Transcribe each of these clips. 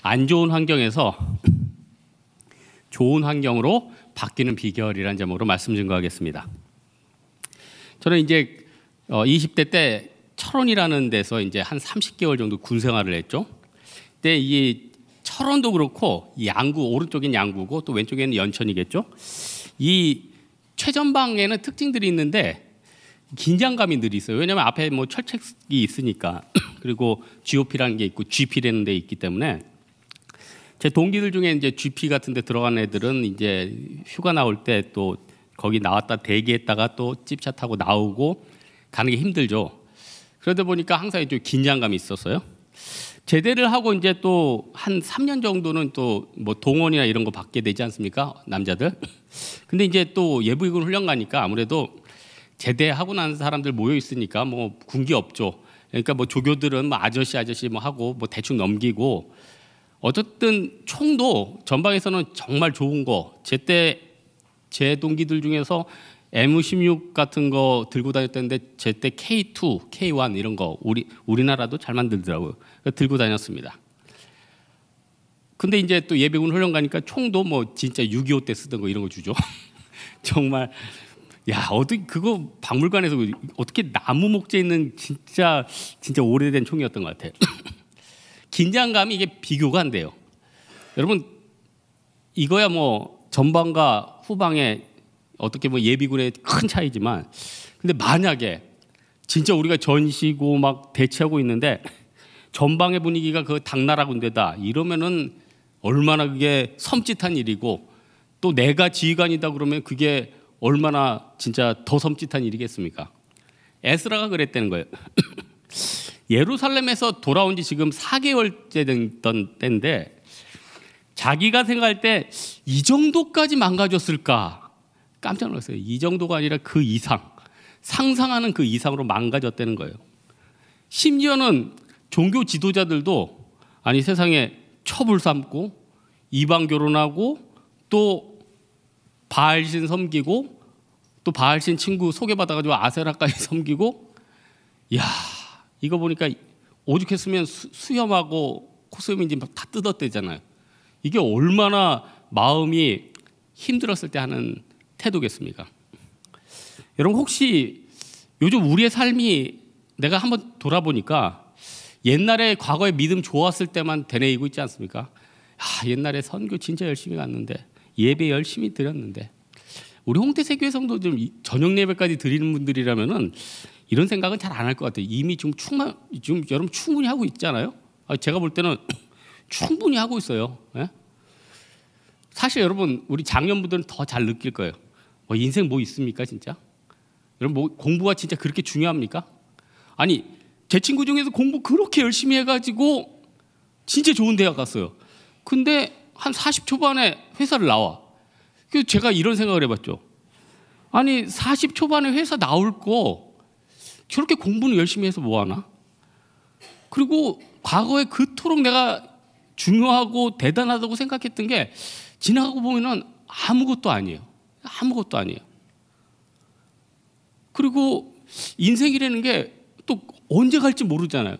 안 좋은 환경에서 좋은 환경으로 바뀌는 비결이라는 제목으로 말씀 증거하겠습니다. 저는 이제 20대 때 철원이라는 데서 이제 한 30개월 정도 군 생활을 했죠. 그때 이 철원도 그렇고 양구, 오른쪽엔 양구고 또 왼쪽에는 연천이겠죠. 이 최전방에는 특징들이 있는데 긴장감이 늘 있어요. 왜냐하면 앞에 뭐 철책이 있으니까 그리고 GOP라는 게 있고 GP라는 데 있기 때문에 제 동기들 중에 이제 GP 같은 데 들어간 애들은 이제 휴가 나올 때 또 거기 나왔다 대기했다가 또 찝차 타고 나오고 가는 게 힘들죠. 그러다 보니까 항상 좀 긴장감이 있었어요. 제대를 하고 이제 또 한 3년 정도는 또 뭐 동원이나 이런 거 받게 되지 않습니까? 남자들. 근데 이제 또 예비군 훈련 가니까 아무래도 제대하고 난 사람들 모여 있으니까 뭐 군기 없죠. 그러니까 뭐 조교들은 뭐 아저씨 뭐 하고 뭐 대충 넘기고 어쨌든 총도 전방에서는 정말 좋은 거. 제 동기들 중에서 M16 같은 거 들고 다녔는데 제때 K2, K1 이런 거 우리나라도 잘 만들더라고요. 들고 다녔습니다. 근데 이제 또 예비군 훈련 가니까 총도 뭐 진짜 6.25 때 쓰던 거 이런 거 주죠. 정말 야, 어떻게 그거 박물관에서 어떻게 나무 목재 있는 진짜 오래된 총이었던 것 같아요. 긴장감이 이게 비교가 안 돼요. 여러분 이거야 뭐 전방과 후방에 어떻게 뭐 예비군의 큰 차이지만 근데 만약에 진짜 우리가 전시고 막 대치하고 있는데 전방의 분위기가 그 당나라 군대다 이러면은 얼마나 그게 섬찟한 일이고 또 내가 지휘관이다 그러면 그게 얼마나 진짜 더 섬찟한 일이겠습니까? 에스라가 그랬다는 거예요. 예루살렘에서 돌아온 지 지금 4개월째 됐던 때인데 자기가 생각할 때 이 정도까지 망가졌을까 깜짝 놀랐어요. 이 정도가 아니라 그 이상, 상상하는 그 이상으로 망가졌다는 거예요. 심지어는 종교 지도자들도 아니 세상에 첩을 삼고 이방 결혼하고 또 바알신 섬기고 또 바알신 친구 소개받아가지고 아세라까지 섬기고 야 이거 보니까 오죽했으면 수염하고 콧수염인지 막 다 뜯었대잖아요. 이게 얼마나 마음이 힘들었을 때 하는 태도겠습니까? 여러분 혹시 요즘 우리의 삶이 내가 한번 돌아보니까 옛날에 과거에 믿음 좋았을 때만 되뇌이고 있지 않습니까? 옛날에 선교 진짜 열심히 갔는데 예배 열심히 드렸는데 우리 홍대세교회 성도 좀 저녁 예배까지 드리는 분들이라면은 이런 생각은 잘 안 할 것 같아요. 이미 지금 여러분 충분히 하고 있잖아요. 제가 볼 때는 충분히 하고 있어요. 예? 사실 여러분 우리 장년분들은 더 잘 느낄 거예요. 뭐 인생 뭐 있습니까 진짜? 여러분 뭐 공부가 진짜 그렇게 중요합니까? 아니 제 친구 중에서 공부 그렇게 열심히 해가지고 진짜 좋은 대학 갔어요. 근데 한 40 초반에 회사를 나와. 그래서 제가 이런 생각을 해봤죠. 아니 40 초반에 회사 나올 거 저렇게 공부는 열심히 해서 뭐하나? 그리고 과거에 그토록 내가 중요하고 대단하다고 생각했던 게 지나가고 보면은 아무것도 아니에요. 아무것도 아니에요. 그리고 인생이라는 게 또 언제 갈지 모르잖아요.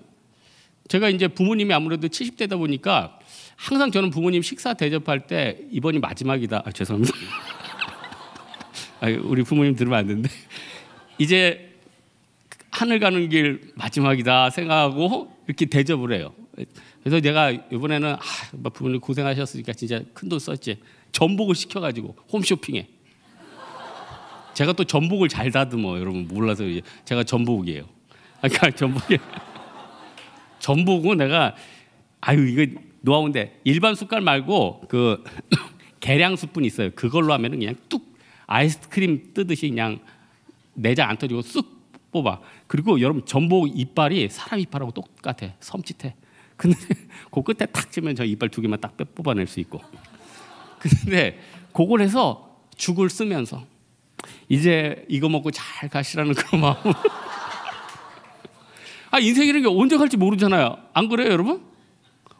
제가 이제 부모님이 아무래도 70대다 보니까 항상 저는 부모님 식사 대접할 때 이번이 마지막이다. 죄송합니다. 우리 부모님 들으면 안 되는데 이제 하늘 가는 길 마지막이다 생각하고 이렇게 대접을 해요. 그래서 내가 이번에는 부모님 고생하셨으니까 진짜 큰 돈 썼지. 전복을 시켜가지고 홈쇼핑에. 제가 또 전복을 잘 다듬어. 여러분 몰라서 이제 제가 전복이에요. 그러니까 전복은 내가 이거 노하우인데 일반 숟갈 말고 그 계량 스푼 있어요. 그걸로 하면은 그냥 뚝 아이스크림 뜨듯이 그냥 내장 안 터지고 쑥 뽑아. 그리고 여러분 전복 이빨이 사람 이빨하고 똑같아. 섬찟해. 근데 그 끝에 탁 치면 저 이빨 2개만 딱 뽑아낼 수 있고. 근데 그걸 해서 죽을 쓰면서 이제 이거 먹고 잘 가시라는 그런 마음. 인생이라는 게 언제 갈지 모르잖아요. 안 그래요, 여러분?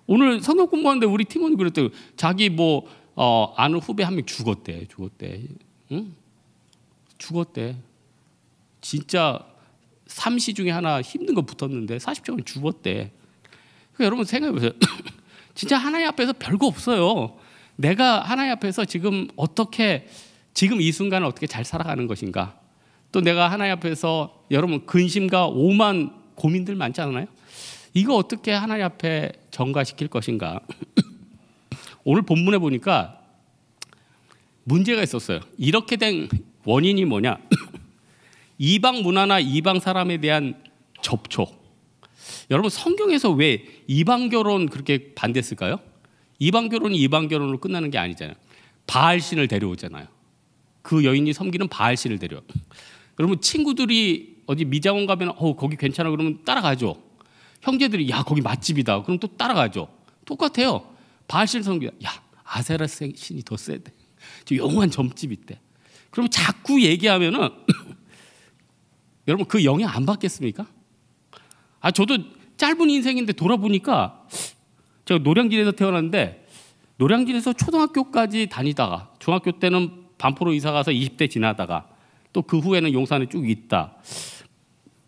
오늘 성경 공부하는데 우리 팀원이 그랬대요. 자기 아는 후배 한 명 죽었대. 응? 죽었대. 진짜 3시 중에 하나 힘든 거 붙었는데 40초간 죽었대. 그러니까 여러분 생각해보세요. 진짜 하나님 앞에서 별거 없어요. 내가 하나님 앞에서 지금 어떻게 지금 이 순간을 어떻게 잘 살아가는 것인가. 또 내가 하나님 앞에서 여러분 근심과 오만 고민들 많지 않나요? 이거 어떻게 하나님 앞에 전가시킬 것인가. 오늘 본문에 보니까 문제가 있었어요. 이렇게 된 원인이 뭐냐. 이방 문화나 이방 사람에 대한 접촉. 여러분 성경에서 왜 이방 결혼 그렇게 반대했을까요? 이방 결혼이 이방 결혼으로 끝나는 게 아니잖아요. 바알 신을 데려오잖아요. 그 여인이 섬기는 바알 신을 데려와. 여러분 친구들이 어디 미장원 가면 거기 괜찮아 그러면 따라가죠. 형제들이 야 거기 맛집이다 그럼 또 따라가죠. 똑같아요. 바알 신 섬기다. 야 아세라 신이 더 세대. 저 영원한 점집 있대. 그러면 자꾸 얘기하면은 여러분 그 영향 안 받겠습니까? 저도 짧은 인생인데 돌아보니까 제가 노량진에서 태어났는데 노량진에서 초등학교까지 다니다가 중학교 때는 반포로 이사 가서 20대 지나다가 또 그 후에는 용산에 쭉 있다.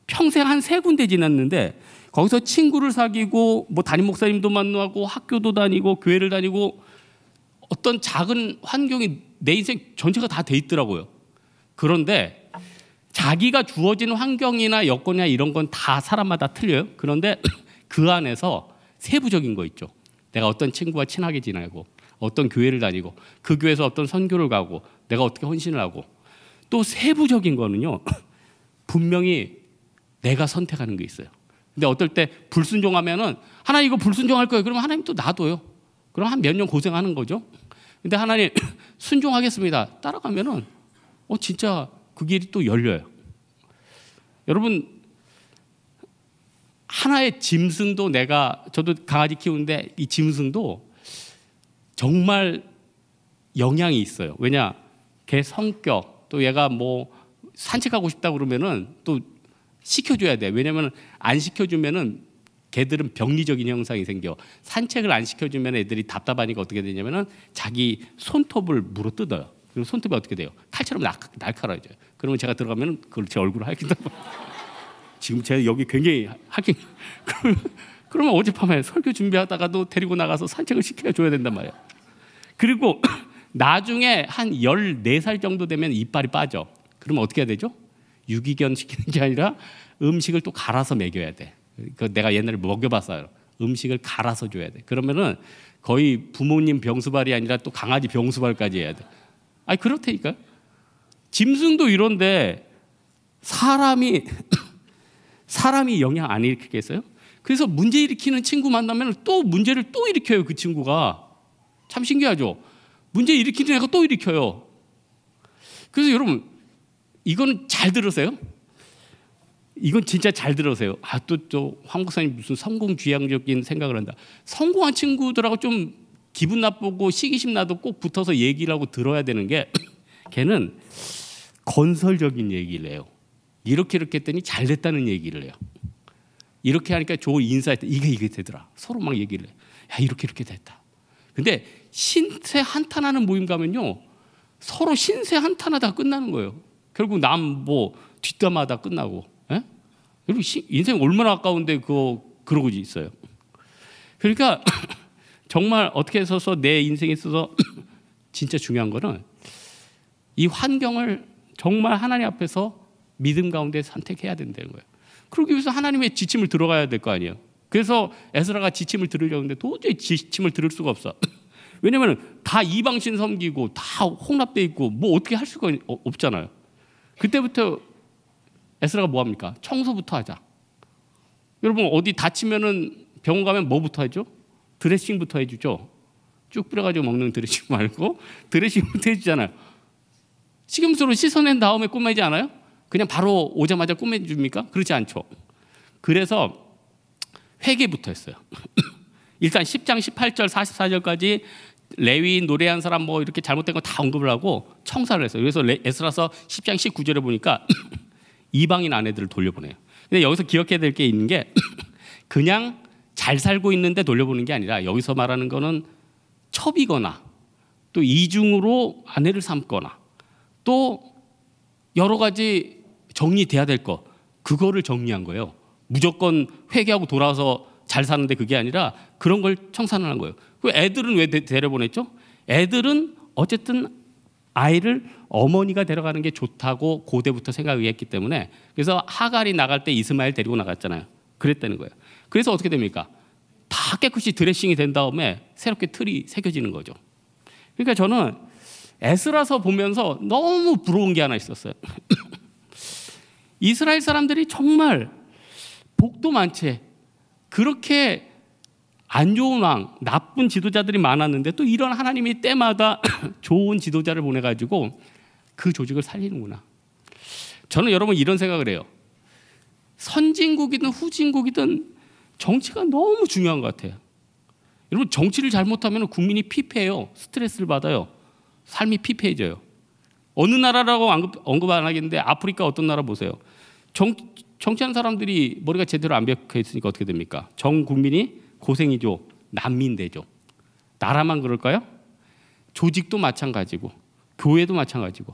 평생 한 3군데 지났는데 거기서 친구를 사귀고 뭐 담임 목사님도 만나고 학교도 다니고 교회를 다니고 어떤 작은 환경이 내 인생 전체가 다 돼 있더라고요. 그런데 자기가 주어진 환경이나 여건이나 이런 건 다 사람마다 틀려요. 그런데 그 안에서 세부적인 거 있죠. 내가 어떤 친구와 친하게 지내고 어떤 교회를 다니고 그 교회에서 어떤 선교를 가고 내가 어떻게 헌신을 하고 또 세부적인 거는요. 분명히 내가 선택하는 게 있어요. 근데 어떨 때 불순종하면은 하나님 이거 불순종할 거예요. 그러면 하나님 또 놔둬요. 그럼 한 몇 년 고생하는 거죠. 근데 하나님 순종하겠습니다. 따라가면은 진짜 그 길이 또 열려요. 여러분 하나의 짐승도 저도 강아지 키우는데 이 짐승도 정말 영향이 있어요. 왜냐 걔 성격 또 얘가 뭐 산책하고 싶다 그러면은 또 시켜줘야 돼. 왜냐면 안 시켜주면은 걔들은 병리적인 현상이 생겨. 산책을 안 시켜주면 애들이 답답하니까 어떻게 되냐면은 자기 손톱을 물어 뜯어요. 그럼 손톱이 어떻게 돼요? 칼처럼 날카로워져요. 그러면 제가 들어가면 그걸 제 얼굴을 핥긴다. 지금 제가 여기 굉장히 핥긴. 그러면 어젯밤에 설교 준비하다가도 데리고 나가서 산책을 시켜줘야 된단 말이에요. 그리고 나중에 한 14살 정도 되면 이빨이 빠져. 그러면 어떻게 해야 되죠? 유기견 시키는 게 아니라 음식을 또 갈아서 먹여야 돼. 내가 옛날에 먹여봤어요. 음식을 갈아서 줘야 돼. 그러면은 거의 부모님 병수발이 아니라 또 강아지 병수발까지 해야 돼. 그렇다니까요. 짐승도 이런데 사람이 영향 안 일으키겠어요? 그래서 문제 일으키는 친구 만나면 또 문제를 또 일으켜요. 그 친구가. 참 신기하죠. 문제 일으키는 애가 또 일으켜요. 그래서 여러분 이건 잘 들으세요. 이건 진짜 잘 들으세요. 또 황 목사님 무슨 성공지향적인 생각을 한다. 성공한 친구들하고 좀 기분 나쁘고 시기심 나도 꼭 붙어서 얘기를 하고 들어야 되는 게 걔는 건설적인 얘기를 해요. 이렇게 했더니 잘 됐다는 얘기를 해요. 이렇게 하니까 좋은 인사했다. 이게 되더라. 서로 막 얘기를 해요. 야 이렇게 됐다. 근데 신세 한탄하는 모임 가면요. 서로 신세 한탄하다 끝나는 거예요. 결국 남 뭐 뒷담하다 끝나고. 여러분 인생 얼마나 아까운데 그러고 있어요. 그러니까 정말 어떻게 해서 내 인생에 있어서 진짜 중요한 거는 이 환경을 정말 하나님 앞에서 믿음 가운데 선택해야 된다는 거예요. 그러기 위해서 하나님의 지침을 들어가야 될 거 아니에요. 그래서 에스라가 지침을 들으려고 했는데 도저히 지침을 들을 수가 없어. 왜냐하면 다 이방신 섬기고 다 홍납돼 있고 뭐 어떻게 할 수가 없잖아요. 그때부터 에스라가 뭐 합니까? 청소부터 하자. 여러분 어디 다치면은 병원 가면 뭐부터 하죠? 드레싱부터 해주죠. 쭉 뿌려가지고 먹는 드레싱 말고 드레싱부터 해주잖아요. 식염수로 씻어낸 다음에 꼬매지 않아요? 그냥 바로 오자마자 꼬매줍니까? 그렇지 않죠. 그래서 회개부터 했어요. 일단 10장 18절 44절까지 레위인 노래한 사람 뭐 이렇게 잘못된 거 다 언급을 하고 청사를 했어요. 그래서 에스라서 10장 19절에 보니까 이방인 아내들을 돌려보내요. 근데 여기서 기억해야 될 게 있는 게 그냥 잘 살고 있는데 돌려보는 게 아니라 여기서 말하는 거는 첩이거나 또 이중으로 아내를 삼거나 또 여러 가지 정리돼야 될 거 그거를 정리한 거예요. 무조건 회개하고 돌아와서 잘 사는데 그게 아니라 그런 걸 청산을 한 거예요. 그 애들은 왜 데려보냈죠? 애들은 어쨌든 아이를 어머니가 데려가는 게 좋다고 고대부터 생각했기 때문에, 그래서 하갈이 나갈 때 이스마엘 데리고 나갔잖아요. 그랬다는 거예요. 그래서 어떻게 됩니까? 다 깨끗이 드레싱이 된 다음에 새롭게 틀이 새겨지는 거죠. 그러니까 저는 에스라서 보면서 너무 부러운 게 하나 있었어요. 이스라엘 사람들이 정말 복도 많지, 그렇게 안 좋은 왕, 나쁜 지도자들이 많았는데 또 이런 하나님이 때마다 좋은 지도자를 보내가지고 그 조직을 살리는구나. 저는 여러분 이런 생각을 해요. 선진국이든 후진국이든 정치가 너무 중요한 것 같아요. 여러분 정치를 잘못하면 국민이 피폐해요. 스트레스를 받아요. 삶이 피폐해져요. 어느 나라라고 언급 안 하겠는데 아프리카 어떤 나라 보세요. 정치하는 사람들이 머리가 제대로 안 박혀 있으니까 어떻게 됩니까? 전 국민이 고생이죠. 난민 되죠. 나라만 그럴까요? 조직도 마찬가지고 교회도 마찬가지고.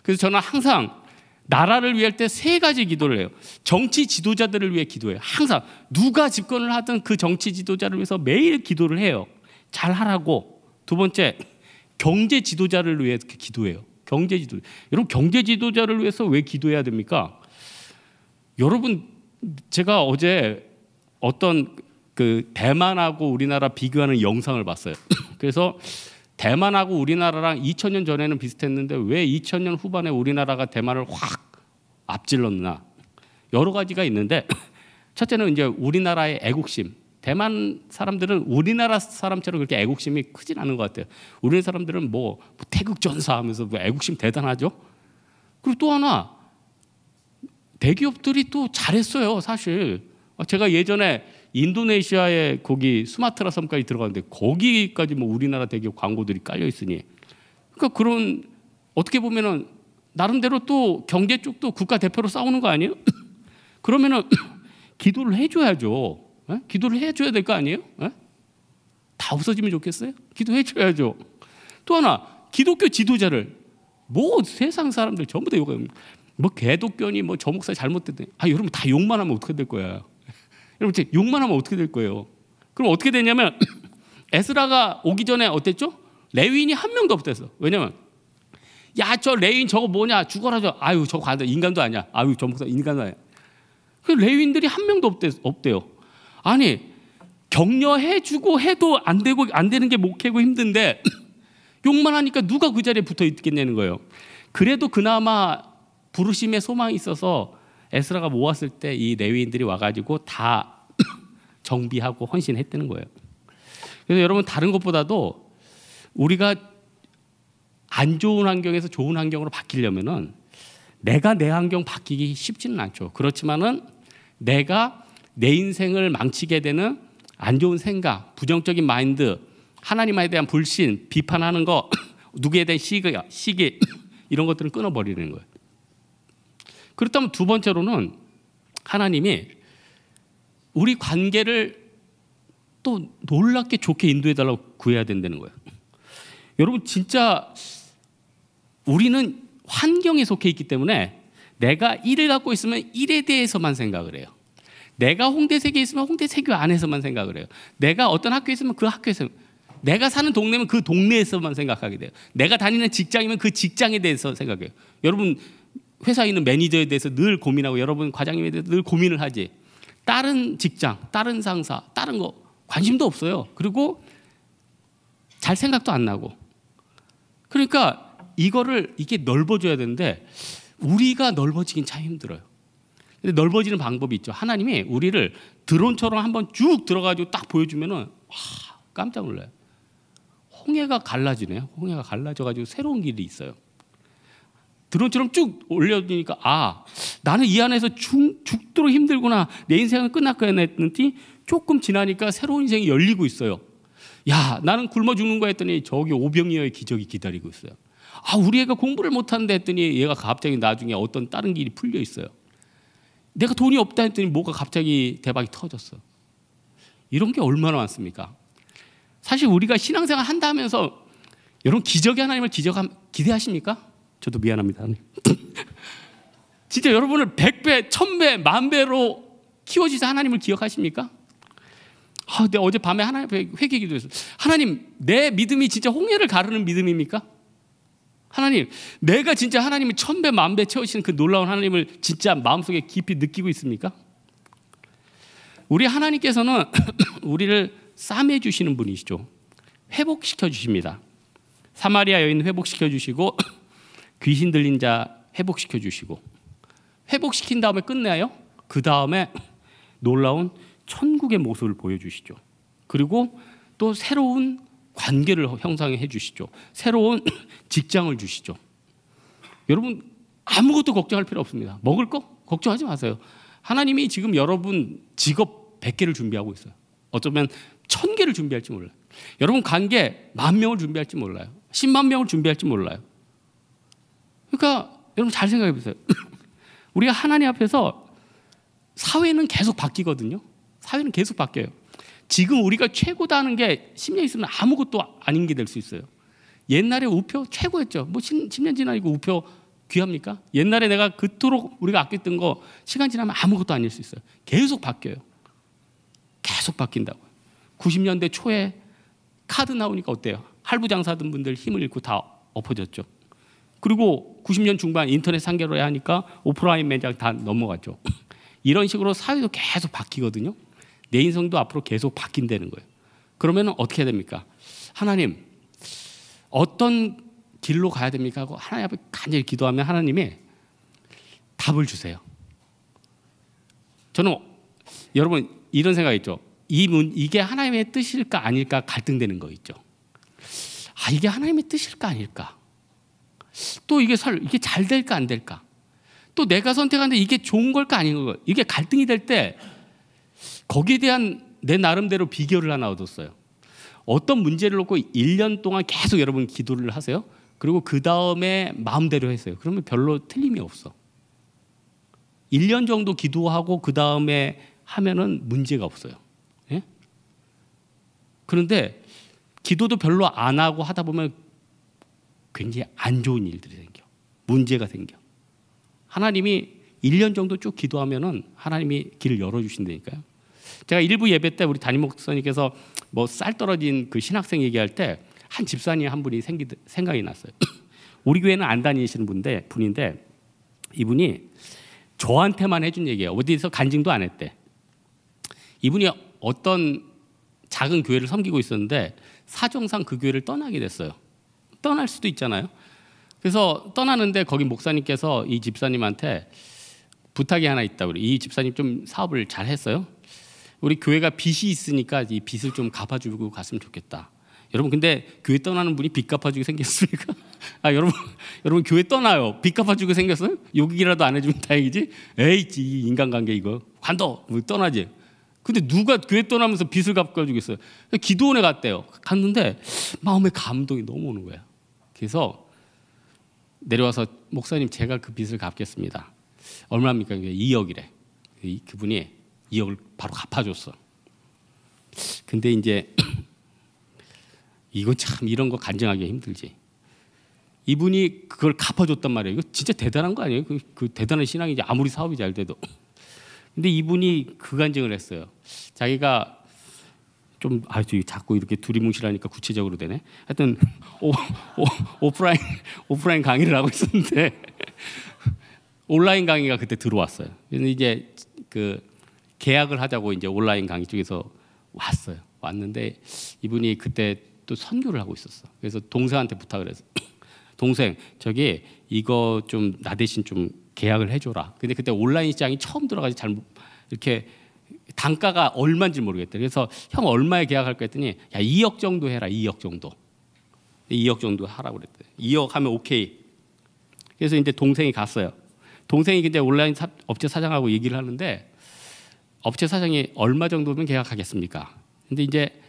그래서 저는 항상 나라를 위할 때 세 가지 기도를 해요. 정치 지도자들을 위해 기도해요. 항상 누가 집권을 하든 그 정치 지도자를 위해서 매일 기도를 해요. 잘하라고. 두 번째, 경제 지도자를 위해 기도해요. 경제 지도. 여러분 경제 지도자를 위해서 왜 기도해야 됩니까? 여러분 제가 어제 어떤 그 대만하고 우리나라 비교하는 영상을 봤어요. 그래서 대만하고 우리나라랑 2000년 전에는 비슷했는데 왜 2000년 후반에 우리나라가 대만을 확 앞질렀나? 여러 가지가 있는데 첫째는 이제 우리나라의 애국심. 대만 사람들은 우리나라 사람처럼 그렇게 애국심이 크진 않은 것 같아요. 우리나라 사람들은 뭐 태극전사하면서 뭐 애국심 대단하죠. 그리고 또 하나 대기업들이 또 잘했어요. 사실 제가 예전에 인도네시아에 거기 수마트라 섬까지 들어갔는데 거기까지 뭐 우리나라 대기업 광고들이 깔려 있으니, 그러니까 그런 어떻게 보면은 나름대로 또 경제 쪽도 국가 대표로 싸우는 거 아니에요? 그러면은 기도를 해줘야죠. 에? 기도를 해줘야 될 거 아니에요? 에? 다 없어지면 좋겠어요? 기도해줘야죠. 또 하나 기독교 지도자를 뭐 세상 사람들 전부 다 욕해요. 뭐 개독교니 뭐 저 목사 잘못됐대. 여러분 다 욕만 하면 어떻게 될 거야? 여러분 욕만 하면 어떻게 될 거예요? 그럼 어떻게 되냐면 에스라가 오기 전에 어땠죠? 레위인이 한 명도 없댔어. 왜냐면 야 저 레위인 저거 뭐냐 죽어라 저. 저거 인간도 아니야. 저 목사 인간도 아니야. 그 레위인들이 한 명도 없대요. 아니 격려해주고 해도 안 되고 안 되는 게 목회고 힘든데 욕만 하니까 누가 그 자리에 붙어 있겠냐는 거예요. 그래도 그나마 부르심의 소망이 있어서 에스라가 모았을 때 이 레위인들이 와가지고 다 정비하고 헌신했다는 거예요. 그래서 여러분 다른 것보다도 우리가 안 좋은 환경에서 좋은 환경으로 바뀌려면은 내가 내 환경 바뀌기 쉽지는 않죠. 그렇지만은 내가 내 인생을 망치게 되는 안 좋은 생각, 부정적인 마인드, 하나님에 대한 불신, 비판하는 거, 누구에 대한 시기 이런 것들은 끊어버리는 거예요. 그렇다면 두 번째로는 하나님이 우리 관계를 또 놀랍게 좋게 인도해달라고 구해야 된다는 거예요. 여러분 진짜 우리는 환경에 속해 있기 때문에 내가 일을 갖고 있으면 일에 대해서만 생각을 해요. 내가 홍대세계에 있으면 홍대세계 안에서만 생각을 해요. 내가 어떤 학교에 있으면 그 학교에서, 내가 사는 동네면 그 동네에서만 생각하게 돼요. 내가 다니는 직장이면 그 직장에 대해서 생각해요. 여러분 회사에 있는 매니저에 대해서 늘 고민하고 여러분 과장님에 대해서 늘 고민을 하지. 다른 직장, 다른 상사, 다른 거 관심도 없어요. 그리고 잘 생각도 안 나고. 그러니까 이게 넓어져야 되는데 우리가 넓어지긴 참 힘들어요. 근데 넓어지는 방법이 있죠. 하나님이 우리를 드론처럼 한번 쭉 들어가지고 딱 보여주면은 깜짝 놀라요. 홍해가 갈라지네요. 홍해가 갈라져가지고 새로운 길이 있어요. 드론처럼 쭉 올려주니까 나는 이 안에서 죽도록 힘들구나. 내 인생은 끝났구나 했더니 조금 지나니까 새로운 인생이 열리고 있어요. 야, 나는 굶어 죽는 거 했더니 저기 오병이어의 기적이 기다리고 있어요. 우리 애가 공부를 못하는데 했더니 얘가 갑자기 나중에 어떤 다른 길이 풀려 있어요. 내가 돈이 없다 했더니 뭐가 갑자기 대박이 터졌어. 이런 게 얼마나 많습니까? 사실 우리가 신앙생활 한다 하면서 여러분 기적의 하나님을 기대하십니까? 저도 미안합니다. 진짜 여러분을 100배, 1000배, 10,000배로 키워주신 하나님을 기억하십니까? 내가 어제 밤에 하나님 앞에 회개 기도했어요. 하나님, 내 믿음이 진짜 홍해를 가르는 믿음입니까? 하나님, 내가 진짜 하나님을 1000배, 10,000배 채우시는 그 놀라운 하나님을 진짜 마음속에 깊이 느끼고 있습니까? 우리 하나님께서는 우리를 싸매 주시는 분이시죠. 회복시켜 주십니다. 사마리아 여인 회복시켜 주시고 귀신 들린 자 회복시켜 주시고, 회복시킨 다음에 끝나요. 그 다음에 놀라운 천국의 모습을 보여주시죠. 그리고 또 새로운 관계를 형성해 주시죠. 새로운 직장을 주시죠. 여러분, 아무것도 걱정할 필요 없습니다. 먹을 거 걱정하지 마세요. 하나님이 지금 여러분 직업 100개를 준비하고 있어요. 어쩌면 1000개를 준비할지 몰라요. 여러분 관계 10,000명을 준비할지 몰라요. 10만 명을 준비할지 몰라요. 그러니까 여러분 잘 생각해 보세요. 우리가 하나님 앞에서 사회는 계속 바뀌거든요. 사회는 계속 바뀌어요. 지금 우리가 최고다 하는 게 10년 있으면 아무것도 아닌 게 될 수 있어요. 옛날에 우표 최고였죠. 뭐 10년 지나니까 우표 귀합니까? 옛날에 내가 그토록 우리가 아꼈던 거 시간 지나면 아무것도 아닐 수 있어요. 계속 바뀌어요. 계속 바뀐다고요. 90년대 초에 카드 나오니까 어때요? 할부장사든 분들 힘을 잃고 다 엎어졌죠. 그리고 90년 중반 인터넷 상계로 하니까 오프라인 매장 다 넘어갔죠. 이런 식으로 사회도 계속 바뀌거든요. 내 인생도 앞으로 계속 바뀐다는 거예요. 그러면 어떻게 됩니까? 하나님, 어떤 길로 가야 됩니까? 하고 하나님 앞에 간절히 기도하면 하나님이 답을 주세요. 저는 여러분 이런 생각이 있죠. 이게 하나님의 뜻일까 아닐까 갈등되는 거 있죠. 이게 하나님의 뜻일까 아닐까? 또 이게 잘 될까 안 될까? 또 내가 선택하는데 이게 좋은 걸까 아닌 걸까? 이게 갈등이 될 때 거기에 대한 내 나름대로 비결을 하나 얻었어요. 어떤 문제를 놓고 1년 동안 계속 여러분 기도를 하세요. 그리고 그 다음에 마음대로 했어요. 그러면 별로 틀림이 없어. 1년 정도 기도하고 그 다음에 하면은 문제가 없어요. 예? 그런데 기도도 별로 안 하고 하다 보면 굉장히 안 좋은 일들이 생겨. 문제가 생겨. 하나님이 1년 정도 쭉 기도하면은 하나님이 길을 열어주신다니까요. 제가 일부 예배 때 우리 담임 목사님께서 뭐 쌀 떨어진 그 신학생 얘기할 때 한 집사님 한 분이 생각이 났어요. 우리 교회는 안 다니시는 분인데 이분이 저한테만 해준 얘기예요. 어디서 간증도 안 했대. 이분이 어떤 작은 교회를 섬기고 있었는데 사정상 그 교회를 떠나게 됐어요. 떠날 수도 있잖아요. 그래서 떠나는데 거기 목사님께서 이 집사님한테 부탁이 하나 있다. 이 집사님 좀 사업을 잘 했어요. 우리 교회가 빚이 있으니까 이 빚을 좀 갚아주고 갔으면 좋겠다. 여러분 근데 교회 떠나는 분이 빚 갚아주게 생겼습니까? 여러분 교회 떠나요. 빚 갚아주게 생겼어요? 욕이라도 안 해주면 다행이지. 에이 이 인간관계 이거 관둬 떠나지. 근데 누가 교회 떠나면서 빚을 갚아주겠어요? 기도원에 갔대요. 갔는데 마음에 감동이 너무 오는 거야. 그래서 내려와서 목사님 제가 그 빚을 갚겠습니다. 얼마입니까? 2억이래. 그분이 2억을 바로 갚아줬어. 근데 이제 이거 참 이런 거 간증하기 힘들지. 이분이 그걸 갚아줬단 말이에요. 이거 진짜 대단한 거 아니에요? 그 대단한 신앙이지. 아무리 사업이 잘 돼도. 근데 이분이 그 간증을 했어요. 자기가 좀 자꾸 이렇게 두리뭉실하니까 구체적으로 되네. 하여튼 오프라인 강의를 하고 있었는데 온라인 강의가 그때 들어왔어요. 그래서 이제 그 계약을 하자고 이제 온라인 강의 쪽에서 왔는데 이분이 그때 또 선교를 하고 있었어. 그래서 동생한테 부탁을 해서 동생 저기 이거 좀 나 대신 좀 계약을 해줘라. 근데 그때 온라인 시장이 처음 들어가지 잘 이렇게 단가가 얼마인지 모르겠대. 그래서 형 얼마에 계약할 거 했더니 야 2억 정도 해라. 2억 정도. 2억 정도 하라고 그랬대. 2억 하면 오케이. 그래서 이제 동생이 갔어요. 동생이 이제 온라인 업체 사장하고 얘기를 하는데 업체 사장이 얼마 정도면 계약하겠습니까? 근데 이제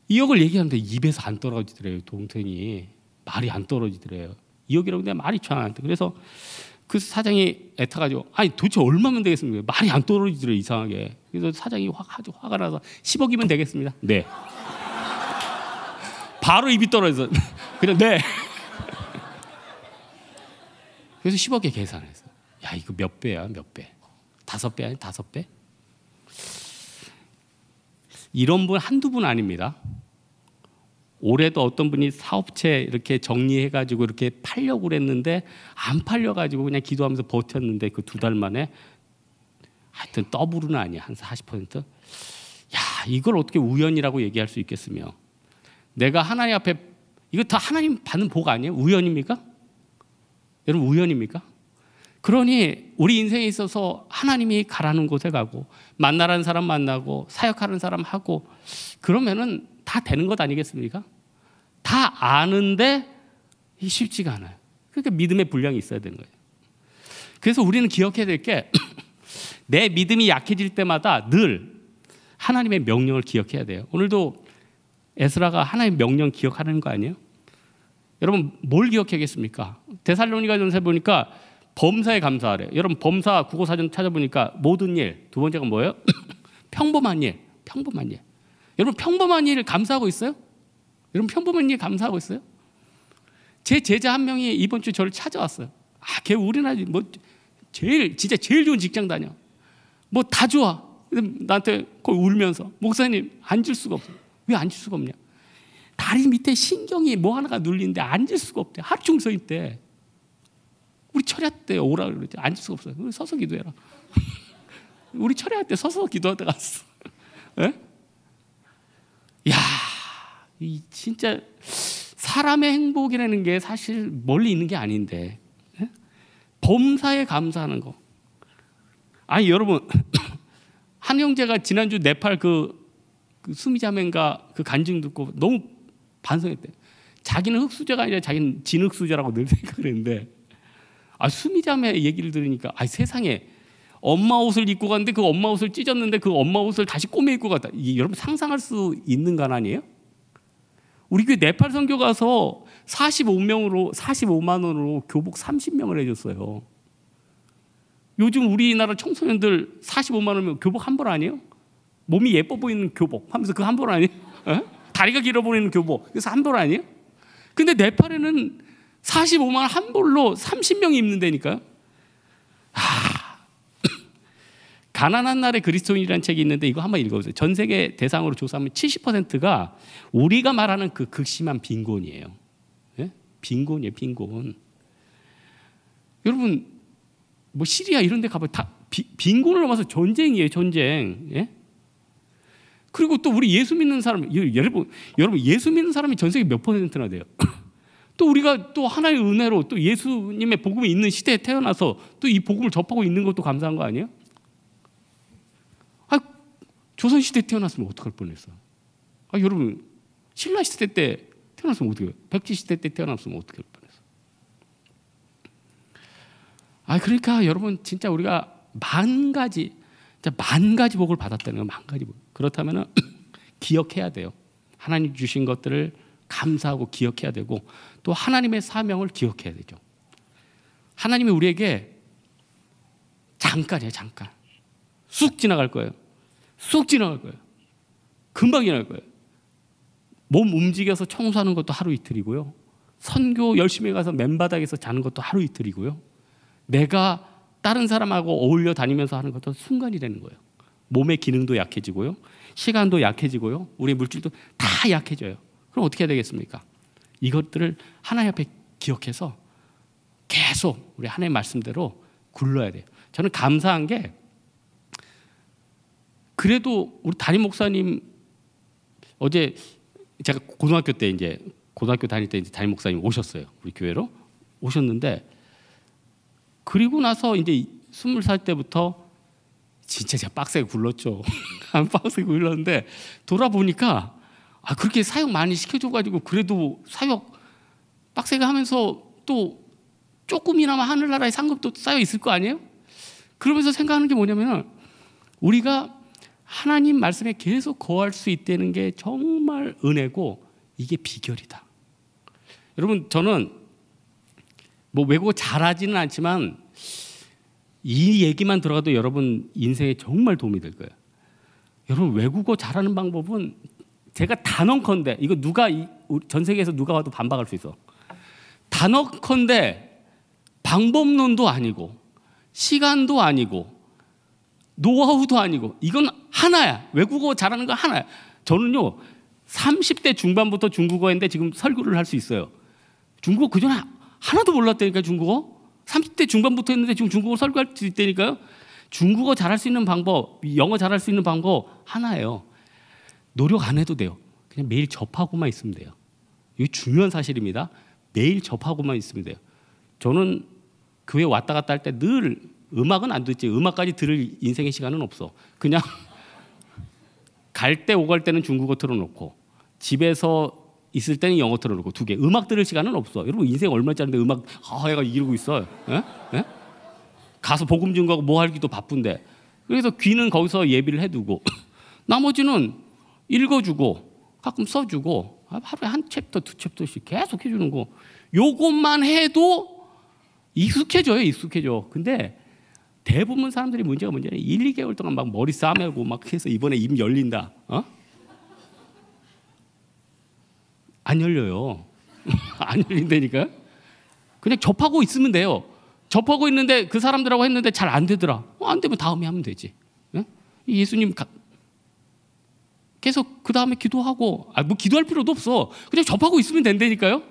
2억을 얘기하는데 입에서 안 떨어지더래요. 동생이 말이 안 떨어지더래요. 2억이라고 내가 말이 잘 안 돼. 그래서 그 사장이 애타가지고 아니 도대체 얼마면 되겠습니까? 말이 안 떨어지더래요. 이상하게. 그래서 사장이 화가 나서 10억이면 되겠습니다. 네. 바로 입이 떨어져서 그냥 네. 그래서 10억에 계산했어. 야 이거 몇 배야 몇 배? 5배 아니 5배? 이런 분 한두 분 아닙니다. 올해도 어떤 분이 사업체 이렇게 정리해가지고 이렇게 팔려고 그랬는데 안 팔려가지고 그냥 기도하면서 버텼는데 그 2달 만에 하여튼 더블은 아니야. 한 40%. 야, 이걸 어떻게 우연이라고 얘기할 수 있겠으며, 내가 하나님 앞에, 이거 다 하나님 받는 복 아니에요? 우연입니까? 여러분, 우연입니까? 그러니 우리 인생에 있어서 하나님이 가라는 곳에 가고 만나라는 사람 만나고 사역하는 사람 하고 그러면은 다 되는 것 아니겠습니까? 다 아는데 쉽지가 않아요. 그러니까 믿음의 분량이 있어야 되는 거예요. 그래서 우리는 기억해야 될 게 내 믿음이 약해질 때마다 늘 하나님의 명령을 기억해야 돼요. 오늘도 에스라가 하나님의 명령 기억하는 거 아니에요? 여러분, 뭘 기억하겠습니까? 데살로니가전서 보니까 범사에 감사하래. 여러분, 범사 국어사전 찾아보니까 모든 일, 두 번째가 뭐예요? 평범한 일, 평범한 일. 여러분, 평범한 일 감사하고 있어요? 여러분, 평범한 일 감사하고 있어요? 제 제자 한 명이 이번 주 저를 찾아왔어요. 아, 걔 우리나라 뭐 진짜 제일 좋은 직장 다녀. 뭐 다 좋아. 나한테 거의 울면서, 목사님 앉을 수가 없어요. 왜 앉을 수가 없냐? 다리 밑에 신경이 뭐 하나가 눌리는데 앉을 수가 없대. 하루 종일 서 있대. 우리 철야 때 오라 그러지. 앉을 수가 없어요. 우리 서서 기도해라. 우리 철야 때 서서 기도하다 갔어. 예? 야, 이 진짜 사람의 행복이라는 게 사실 멀리 있는 게 아닌데, 예? 범사에 감사하는 거. 아니 여러분, 한 형제가 지난주 네팔 그 수미자매인가 그 간증 듣고 너무 반성했대. 자기는 흑수저가 아니라 자기는 진흙수저라고 늘 생각을 했는데, 수미자매 얘기를 들으니까 세상에 엄마 옷을 입고 갔는데 그 엄마 옷을 찢었는데 그 엄마 옷을 다시 꼬매 입고 갔다. 이게 여러분 상상할 수 있는 가난이에요? 우리 교회 네팔 선교 가서 45만 원으로 교복 30명을 해줬어요. 요즘 우리나라 청소년들 45만 원이면 교복 한 벌 아니에요? 몸이 예뻐 보이는 교복 하면서 그 한 벌 아니에요? 에? 다리가 길어 보이는 교복, 그래서 한 벌 아니에요? 근데 네팔에는 45만 원 한 벌로 30명이 입는다니까요. 가난한 날의 그리스도인이라는 책이 있는데 이거 한번 읽어보세요. 전 세계 대상으로 조사하면 70%가 우리가 말하는 그 극심한 빈곤이에요. 예? 빈곤이에요, 빈곤. 여러분, 뭐 시리아 이런 데 가보면 다 빈곤을 넘어서 전쟁이에요, 전쟁. 예? 그리고 또 우리 예수 믿는 사람, 여러분 예수 믿는 사람이 전 세계 몇 %나 돼요? 또 우리가 또 하나의 은혜로 또 예수님의 복음이 있는 시대에 태어나서 또 이 복음을 접하고 있는 것도 감사한 거 아니에요? 조선시대 태어났으면 어떡할 뻔했어. 여러분, 신라시대 때 태어났으면 어떡해요? 백제시대 때 태어났으면 어떡할 뻔했어. 그러니까 여러분, 진짜 우리가 만 가지 복을 받았다는 거예요. 만 가지 복. 그렇다면 기억해야 돼요. 하나님 주신 것들을 감사하고 기억해야 되고, 또 하나님의 사명을 기억해야 되죠. 하나님이 우리에게 잠깐이에요, 잠깐. 쑥 지나갈 거예요. 쑥 지나갈 거예요. 금방 지나갈 거예요. 몸 움직여서 청소하는 것도 하루 이틀이고요. 선교 열심히 가서 맨바닥에서 자는 것도 하루 이틀이고요. 내가 다른 사람하고 어울려 다니면서 하는 것도 순간이 되는 거예요. 몸의 기능도 약해지고요. 시간도 약해지고요. 우리의 물질도 다 약해져요. 그럼 어떻게 해야 되겠습니까? 이것들을 하나님 앞에 기억해서 계속 우리 하나님의 말씀대로 굴러야 돼요. 저는 감사한 게, 그래도 우리 담임 목사님, 어제 제가 고등학교 다닐 때 이제 담임 목사님 오셨어요. 우리 교회로 오셨는데, 그리고 나서 이제 20살 때부터 진짜 제가 빡세게 굴렀죠. 빡세게 굴렀는데 돌아보니까 그렇게 사역 많이 시켜줘가지고 그래도 사역 빡세게 하면서 또 조금이나마 하늘나라의 상급도 쌓여 있을 거 아니에요? 그러면서 생각하는 게 뭐냐면, 우리가 하나님 말씀에 계속 거할 수 있다는 게 정말 은혜고, 이게 비결이다. 여러분, 저는 뭐 외국어 잘하지는 않지만 이 얘기만 들어가도 여러분 인생에 정말 도움이 될 거예요. 여러분, 외국어 잘하는 방법은 제가 단언컨대, 이거 전 세계에서 누가 와도 반박할 수 있어. 단언컨대 방법론도 아니고 시간도 아니고 노하우도 아니고 이건 하나야. 외국어 잘하는 거 하나야. 저는요 30대 중반부터 중국어 했는데 지금 설교를 할 수 있어요. 중국어 그전에 하나도 몰랐다니까. 중국어 30대 중반부터 했는데 지금 중국어 설교할 수 있다니까요. 중국어 잘할 수 있는 방법, 영어 잘할 수 있는 방법 하나예요. 노력 안 해도 돼요. 그냥 매일 접하고만 있으면 돼요. 이게 중요한 사실입니다. 매일 접하고만 있으면 돼요. 저는 교회 왔다 갔다 할 때 늘 음악은 안 듣지. 음악까지 들을 인생의 시간은 없어. 그냥 갈 때 오갈 때는 중국어 틀어놓고 집에서 있을 때는 영어 틀어놓고 두 개. 음악 들을 시간은 없어. 여러분 인생 얼마짜리인데 음악 얘가 이러고 있어요. 예? 예? 가서 복음 증거하고 뭐 하기도 바쁜데. 그래서 귀는 거기서 예비를 해두고 나머지는 읽어주고 가끔 써주고 하루에 한 챕터 두 챕터씩 계속 해주는 거. 요것만 해도 익숙해져요. 익숙해져. 근데 대부분 사람들이 문제가 뭐냐면 1, 2개월 동안 막 머리 싸매고 막 해서 이번에 입 열린다. 안 열려요. 안 열린다니까. 그냥 접하고 있으면 돼요. 접하고 있는데 그 사람들하고 했는데 잘 안 되더라. 안 되면 다음에 하면 되지. 예수님 계속 그 다음에 기도하고 뭐 기도할 필요도 없어. 그냥 접하고 있으면 된다니까요.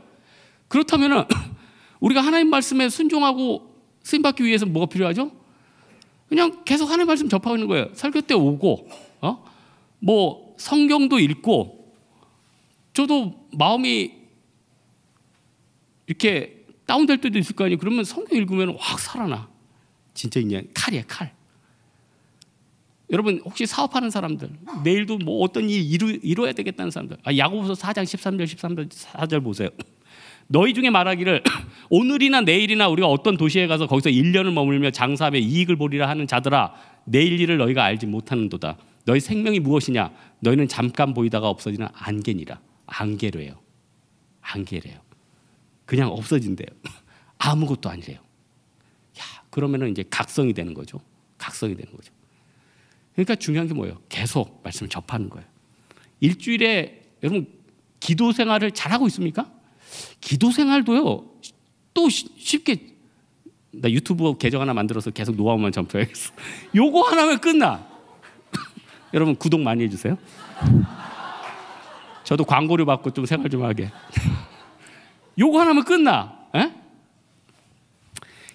그렇다면 우리가 하나님 말씀에 순종하고 쓰임받기 위해서 뭐가 필요하죠? 그냥 계속 하나님 말씀 접하고 있는 거예요. 설교 때 오고 뭐 성경도 읽고. 저도 마음이 이렇게 다운될 때도 있을 거 아니에요. 그러면 성경 읽으면 확 살아나. 진짜 그냥 칼이야, 칼. 여러분 혹시 사업하는 사람들, 내일도 뭐 어떤 일 이뤄야 되겠다는 사람들, 야고보서 4장 13절 14절 보세요. 너희 중에 말하기를 오늘이나 내일이나 우리가 어떤 도시에 가서 거기서 1년을 머물며 장사하며 이익을 보리라 하는 자들아, 내일 일을 너희가 알지 못하는도다. 너희 생명이 무엇이냐? 너희는 잠깐 보이다가 없어지는 안개니라. 안개래요. 안개래요. 그냥 없어진대요. 아무것도 아니래요. 야, 그러면은 이제 각성이 되는 거죠. 각성이 되는 거죠. 그러니까 중요한 게 뭐예요? 계속 말씀을 접하는 거예요. 일주일에 여러분 기도 생활을 잘하고 있습니까? 기도 생활도요. 또 쉽게 나 유튜브 계정 하나 만들어서 계속 노하우만 전파해야겠어. 요거 하나면 끝나. 여러분 구독 많이 해주세요. 저도 광고료 받고 좀 생활 좀 하게. 요거 하나면 끝나. 에?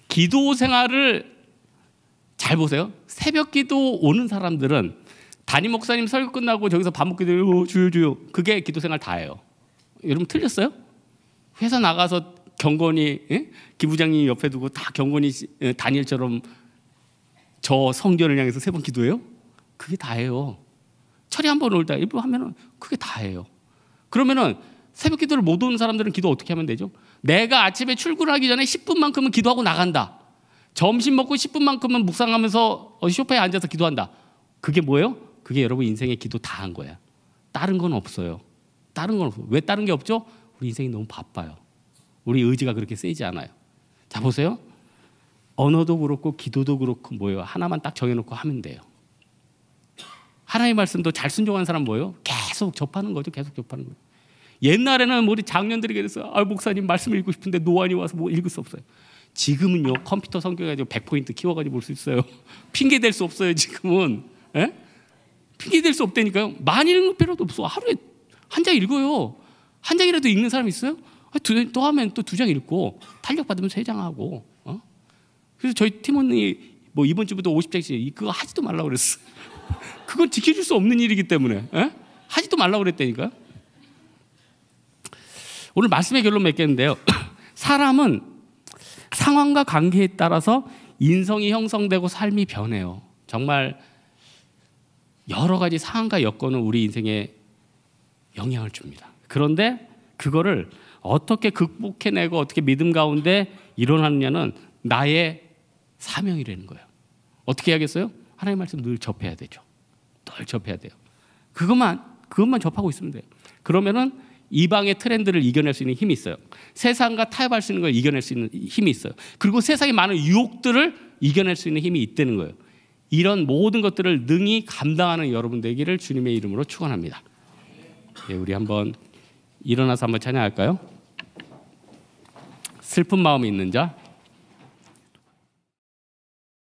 기도 생활을 잘 보세요. 새벽 기도 오는 사람들은 담임 목사님 설교 끝나고 저기서 밥 먹게 되고 주요 그게 기도 생활 다예요. 여러분 틀렸어요? 회사 나가서 경건이 기부장님 옆에 두고 다 경건이 다니엘처럼 저 성전을 향해서 3번 기도해요? 그게 다예요. 철이 한 번 올다 일부 하면은 그게 다예요. 그러면은 새벽 기도를 못 오는 사람들은 기도 어떻게 하면 되죠? 내가 아침에 출근하기 전에 10분만큼은 기도하고 나간다. 점심 먹고 10분만큼은 묵상하면서 소파에 앉아서 기도한다. 그게 뭐예요? 그게 여러분 인생의 기도 다 한 거야. 다른 건 없어요. 다른 건 없어요. 왜 다른 게 없죠? 우리 인생이 너무 바빠요. 우리 의지가 그렇게 세지 않아요. 자 보세요. 언어도 그렇고 기도도 그렇고 뭐예요? 하나만 딱 정해놓고 하면 돼요. 하나님의 말씀도 잘 순종하는 사람 뭐예요? 계속 접하는 거죠. 계속 접하는 거예요. 옛날에는 우리 장년들이 그랬어요. 목사님 말씀 읽고 싶은데 노안이 와서 뭐 읽을 수 없어요. 지금은요 컴퓨터 성경 가지고 100포인트 키워가지고 볼 수 있어요. 핑계 댈 수 없어요. 지금은. 에? 핑계 댈 수 없다니까요. 많이 읽는 필요도 없어. 하루에 한 장 읽어요. 한 장이라도 읽는 사람 있어요? 또 하면 또 2장 읽고 탄력 받으면 3장 하고. 그래서 저희 팀원이 뭐 이번 주부터 50장씩 그거 하지도 말라고 그랬어. 그건 지켜줄 수 없는 일이기 때문에 하지도 말라고 그랬다니까요. 오늘 말씀의 결론 맺겠는데요. 사람은 상황과 관계에 따라서 인성이 형성되고 삶이 변해요. 정말 여러 가지 상황과 여건은 우리 인생에 영향을 줍니다. 그런데 그거를 어떻게 극복해내고 어떻게 믿음 가운데 일어나느냐는 나의 사명이라는 거예요. 어떻게 해야겠어요? 하나님의 말씀 늘 접해야 되죠. 늘 접해야 돼요. 그것만 접하고 있으면 돼요. 그러면은 이방의 트렌드를 이겨낼 수 있는 힘이 있어요. 세상과 타협할 수 있는 걸 이겨낼 수 있는 힘이 있어요. 그리고 세상의 많은 유혹들을 이겨낼 수 있는 힘이 있다는 거예요. 이런 모든 것들을 능히 감당하는 여러분 되기를 주님의 이름으로 축원합니다. 예, 우리 한번 일어나서 한번 찬양할까요? 슬픈 마음이 있는 자.